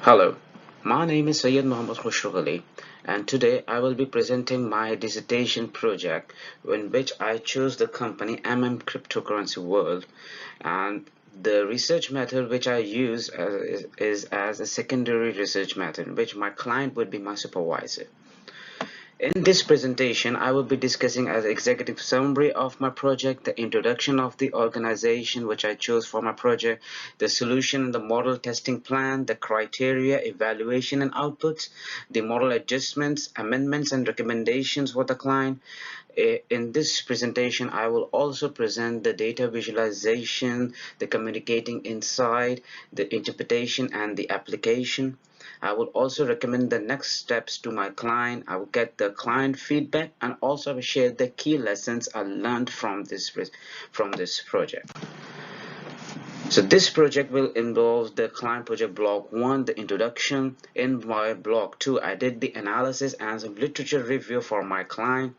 Hello, my name is Syed Mohammad Khusro Ali, and today I will be presenting my dissertation project in which I chose the company Cryptocurrency World, and the research method which I use is as a secondary research method, which my client would be my supervisor. In this presentation, I will be discussing as executive summary of my project, the introduction of the organization which I chose for my project, the solution and the model testing plan, the criteria, evaluation and outputs, the model adjustments, amendments and recommendations for the client. In this presentation, I will also present the data visualization, the communicating inside, the interpretation and the application. I will also recommend the next steps to my client. I will get the client feedback and also share the key lessons I learned from this project. So this project will involve the client project block 1, the introduction. In my block 2, I did the analysis and some literature review for my client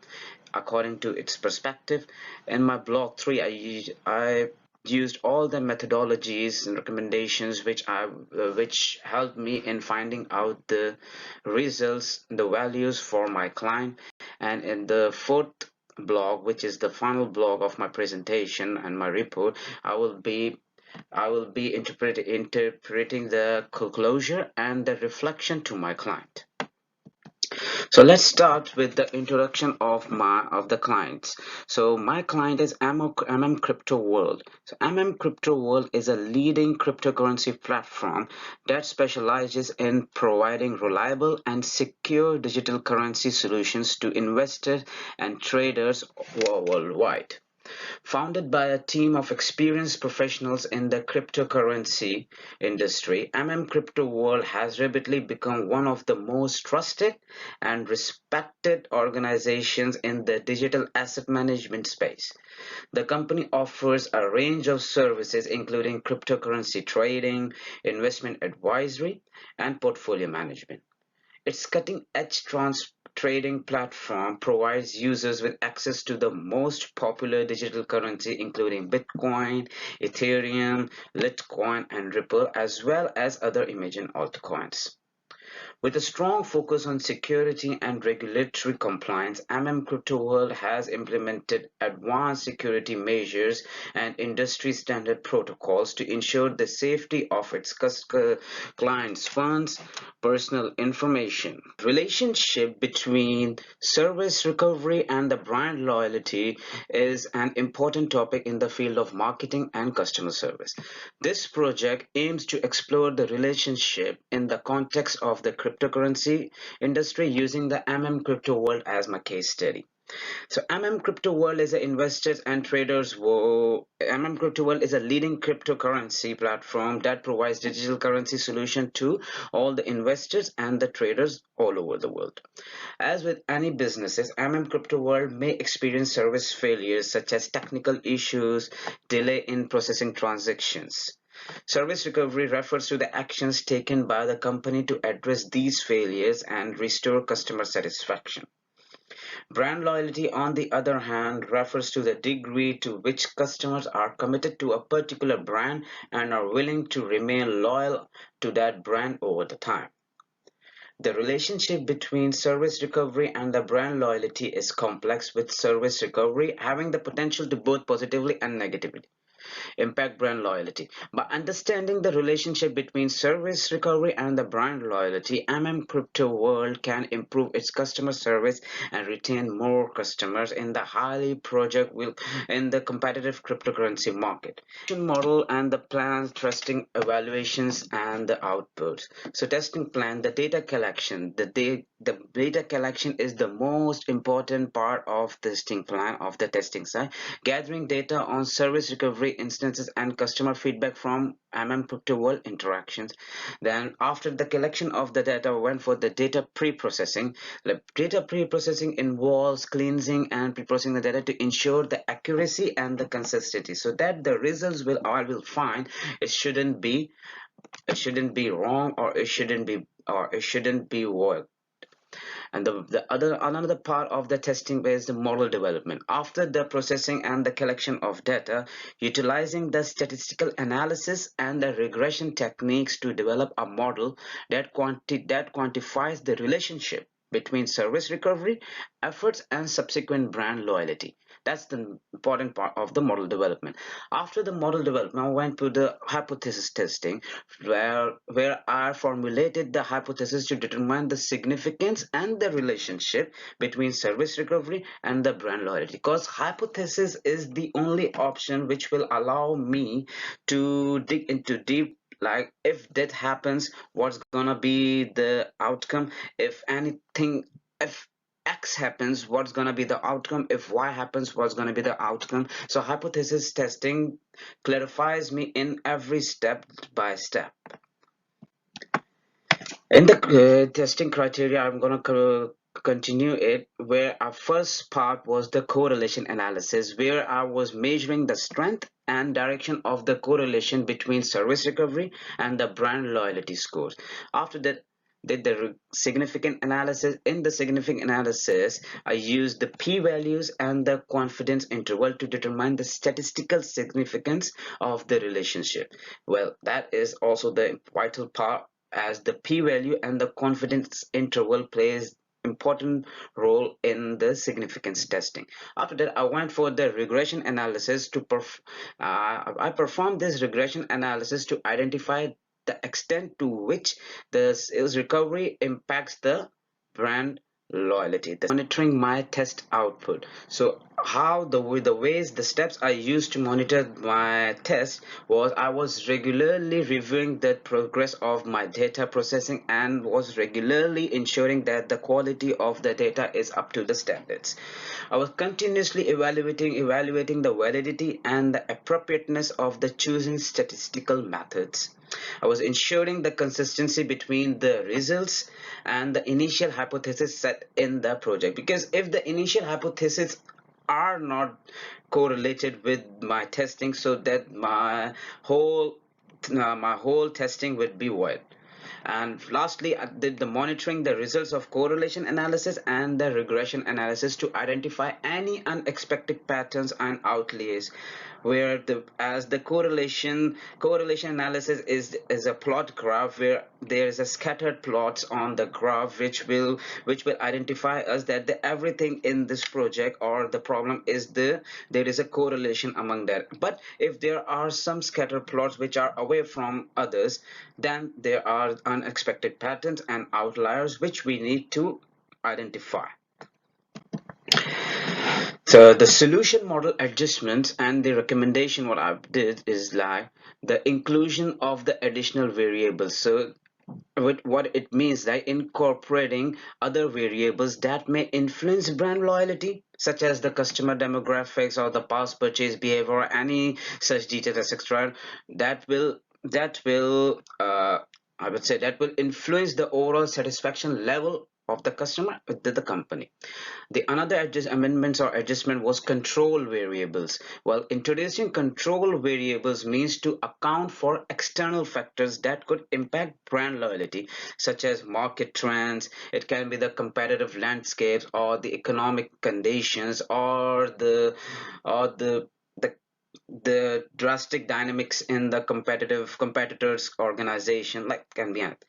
according to its perspective. In my block 3, I used all the methodologies and recommendations which helped me in finding out the results, the values for my client. And in the fourth blog, which is the final blog of my presentation and my report, I will be interpreting the closure and the reflection to my client. So let's start with the introduction of the clients. So my client is Crypto World. So Crypto World is a leading cryptocurrency platform that specializes in providing reliable and secure digital currency solutions to investors and traders worldwide. Founded by a team of experienced professionals in the cryptocurrency industry, Crypto World has rapidly become one of the most trusted and respected organizations in the digital asset management space. The company offers a range of services including cryptocurrency trading, investment advisory, and portfolio management. Its cutting-edge trading platform provides users with access to the most popular digital currency including Bitcoin, Ethereum, Litecoin, and Ripple, as well as other emerging altcoins. With a strong focus on security and regulatory compliance, Crypto World has implemented advanced security measures and industry standard protocols to ensure the safety of its clients' funds, personal information. Relationship between service recovery and the brand loyalty is an important topic in the field of marketing and customer service. This project aims to explore the relationship in the context of the cryptocurrency industry using the Crypto World as my case study. So Crypto World is a investors and traders. Crypto World is a leading cryptocurrency platform that provides digital currency solution to all the investors and the traders all over the world. As with any businesses, Crypto World may experience service failures such as technical issues, delay in processing transactions. Service recovery refers to the actions taken by the company to address these failures and restore customer satisfaction. Brand loyalty, on the other hand, refers to the degree to which customers are committed to a particular brand and are willing to remain loyal to that brand over the time. The relationship between service recovery and the brand loyalty is complex, with service recovery having the potential to both positively and negatively impact brand loyalty. By understanding the relationship between service recovery and the brand loyalty, Crypto World can improve its customer service and retain more customers in the highly project will in the competitive cryptocurrency market. Model and the plan, testing, evaluations and the outputs. So testing plan, the data collection. The data collection is the most important part of testing plan of the testing side. Gathering data on service recovery instances and customer feedback from Crypto World interactions. Then after the collection of the data, went for the data pre-processing. The data pre-processing involves cleansing and pre-processing the data to ensure the accuracy and the consistency, so that the results I will find it shouldn't be wrong, or it shouldn't be void. And another part of the testing is the model development. After the processing and the collection of data, utilizing the statistical analysis and the regression techniques to develop a model that quantifies the relationship between service recovery efforts and subsequent brand loyalty. That's the important part of the model development. After the model development, I went to the hypothesis testing, where I formulated the hypothesis to determine the significance and the relationship between service recovery and the brand loyalty. Because hypothesis is the only option which will allow me to dig into deep, like if that happens, what's gonna be the outcome? If anything, if X happens, what's gonna be the outcome? If Y happens, what's gonna be the outcome? So hypothesis testing clarifies me in every step by step. In the testing criteria, I'm gonna continue it, where our first part was the correlation analysis, where I was measuring the strength and direction of the correlation between service recovery and the brand loyalty scores. After that, did the significant analysis. In the significant analysis, I used the p-values and the confidence interval to determine the statistical significance of the relationship. Well, that is also the vital part, as the p-value and the confidence interval plays important role in the significance testing. After that, I went for the regression analysis to I performed this regression analysis to identify the extent to which the sales recovery impacts the brand loyalty. The monitoring my test output. So how the ways, the steps I used to monitor my test was, I was regularly reviewing the progress of my data processing and was regularly ensuring that the quality of the data is up to the standards. I was continuously evaluating the validity and the appropriateness of the chosen statistical methods. I was ensuring the consistency between the results and the initial hypothesis set in the project, because if the initial hypothesis are not correlated with my testing, so that my whole testing would be void. And lastly, I did the monitoring the results of correlation analysis and the regression analysis to identify any unexpected patterns and outliers, where the as the correlation analysis is a plot graph, where there is a scattered plots on the graph which will identify us that everything in this project or the problem is there is a correlation among that. But if there are some scatter plots which are away from others, then there are unexpected patterns and outliers which we need to identify. So the solution model adjustments and the recommendation what I did is like the inclusion of the additional variables. So what it means, like incorporating other variables that may influence brand loyalty, such as the customer demographics or the past purchase behavior or any such details, etc. That will I would say that will influence the overall satisfaction level of the customer with the company. The another amendments or adjustment was control variables. Well, introducing control variables means to account for external factors that could impact brand loyalty, such as market trends. It can be the competitive landscapes or the economic conditions or the the drastic dynamics in the competitors organization, like can be anything.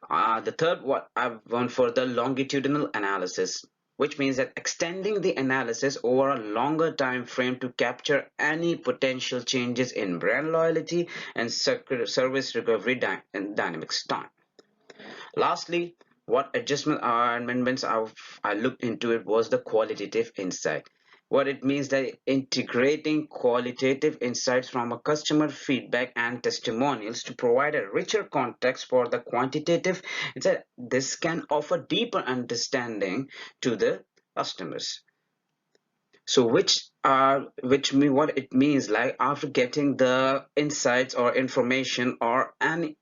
The third, what I've gone for the longitudinal analysis, which means that extending the analysis over a longer time frame to capture any potential changes in brand loyalty and service recovery dynamics time. Lastly, what adjustment or amendments I looked into it was the qualitative insight. What it means that integrating qualitative insights from a customer feedback and testimonials to provide a richer context for the quantitative insight. This can offer deeper understanding to the customers. So which mean what it means, like after getting the insights or information or any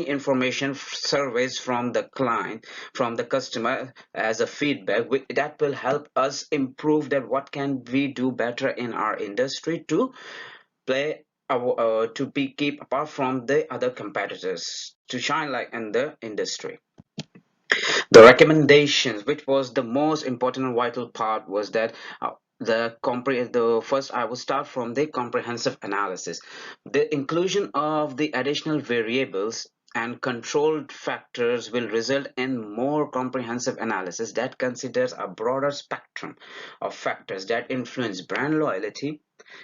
information surveys from the client, from the customer as a feedback, that will help us improve that what can we do better in our industry to play to be keep apart from the other competitors, to shine like in the industry. The recommendations, which was the most important and vital part, was that the first I will start from the comprehensive analysis. The inclusion of the additional variables and controlled factors will result in more comprehensive analysis that considers a broader spectrum of factors that influence brand loyalty.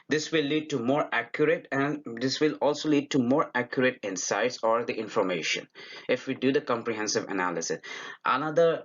This will lead to more accurate, and this will also lead to more accurate insights or the information if we do the comprehensive analysis. Another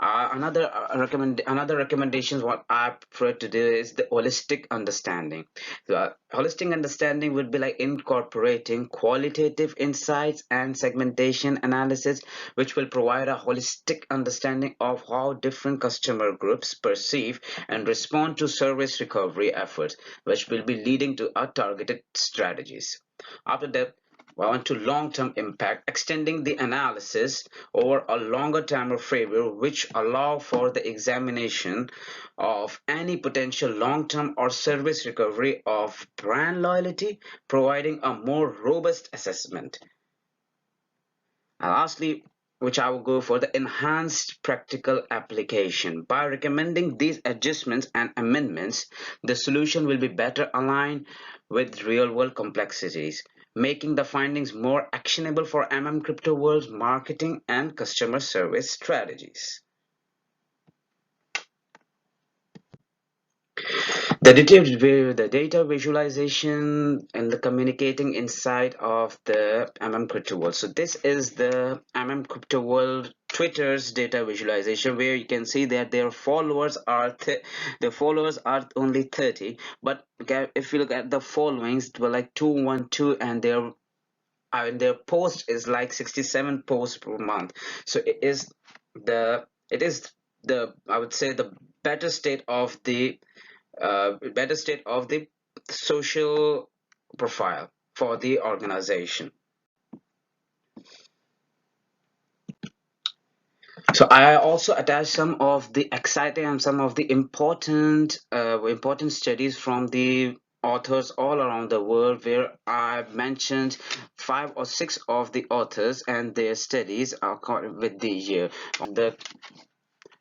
another recommendations what I prefer to do is the holistic understanding. The holistic understanding would be like incorporating qualitative insights and segmentation analysis, which will provide a holistic understanding of how different customer groups perceive and respond to service recovery efforts, which will be leading to our targeted strategies. After that, on to long-term impact, extending the analysis over a longer time frame, which allow for the examination of any potential long-term or service recovery of brand loyalty, providing a more robust assessment. And lastly, which I will go for the enhanced practical application. By recommending these adjustments and amendments, the solution will be better aligned with real-world complexities, making the findings more actionable for Crypto World's marketing and customer service strategies. The data visualization and the communicating inside of the Crypto World. So this is the Crypto World Twitter's data visualization, where you can see that their followers are only 30, but if you look at the followings, it were like 212, and their post is like 67 posts per month. So it is the I would say the better state of the social profile for the organization. So I also attached some of the exciting and some of the important studies from the authors all around the world, where I mentioned 5 or 6 of the authors and their studies are with the year.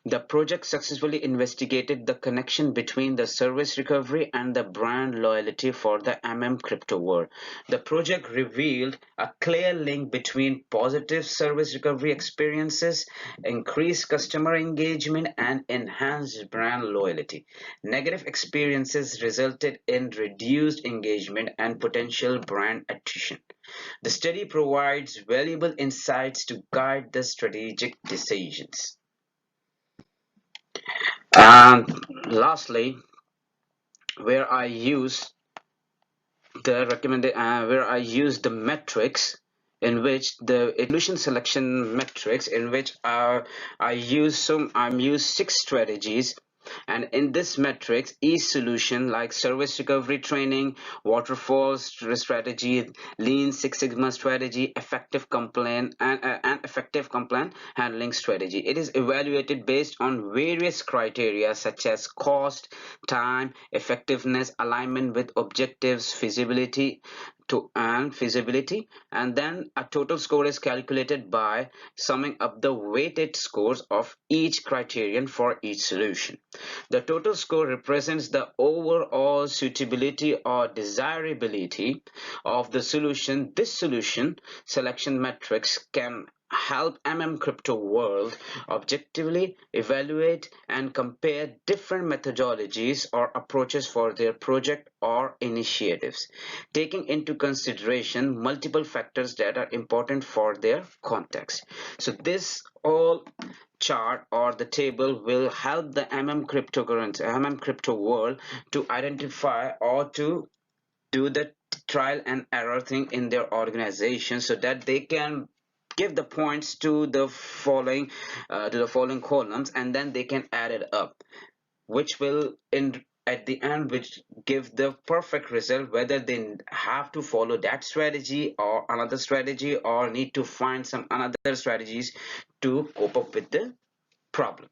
The project successfully investigated the connection between the service recovery and the brand loyalty for the Crypto world. The project revealed a clear link between positive service recovery experiences, increased customer engagement, and enhanced brand loyalty. Negative experiences resulted in reduced engagement and potential brand attrition. The study provides valuable insights to guide the strategic decisions. And lastly, where I use where I use the metrics, in which the solution selection metrics, in which I use 6 strategies. And in this matrix, each solution like service recovery training, waterfall strategy, lean Six Sigma strategy, effective complaint handling strategy, it is evaluated based on various criteria such as cost, time, effectiveness, alignment with objectives, feasibility, and then a total score is calculated by summing up the weighted scores of each criterion for each solution. The total score represents the overall suitability or desirability of the solution. This solution selection metrics can help Crypto World objectively evaluate and compare different methodologies or approaches for their project or initiatives, taking into consideration multiple factors that are important for their context. So this all chart or the table will help the Crypto World to identify or to do the trial and error thing in their organization, so that they can give the points to the following columns, and then they can add it up, which will in at the end which give the perfect result, whether they have to follow that strategy or another strategy, or need to find some another strategies to cope up with the problem.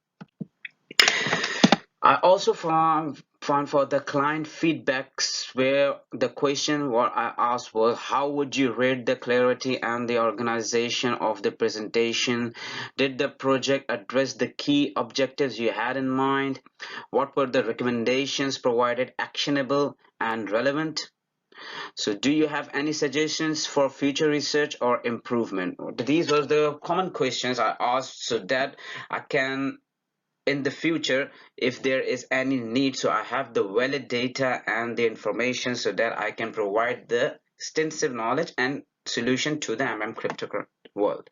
I also found for the client feedbacks where the question what I asked was, how would you rate the clarity and the organization of the presentation? Did the project address the key objectives you had in mind? What were the recommendations provided actionable and relevant? So do you have any suggestions for future research or improvement? These were the common questions I asked so that I can in the future, if there is any need, so I have the valid data and the information so that I can provide the extensive knowledge and solution to the crypto world.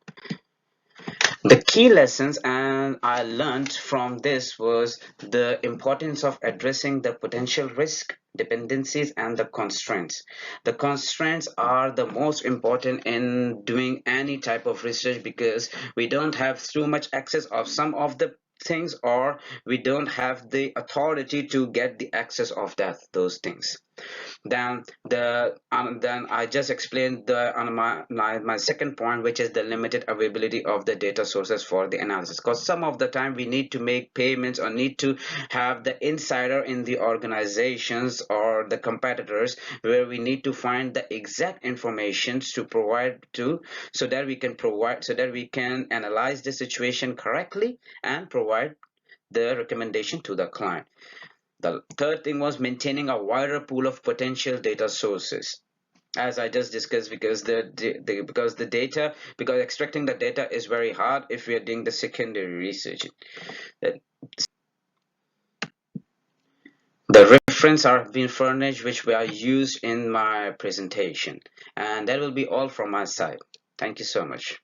The key lessons and I learned from this was the importance of addressing the potential risk, dependencies, and the constraints. The constraints are the most important in doing any type of research because we don't have too much access of some of the things, or we don't have the authority to get the access of those things. Then I just explained the on my second point, which is the limited availability of the data sources for the analysis, because some of the time we need to make payments or need to have the insider in the organizations or the competitors, where we need to find the exact information to provide to, so that we can analyze the situation correctly and provide the recommendation to the client. The third thing was maintaining a wider pool of potential data sources, as I just discussed, because because extracting the data is very hard if we are doing the secondary research. The reference are being furnished which were used in my presentation, and that will be all from my side. Thank you so much.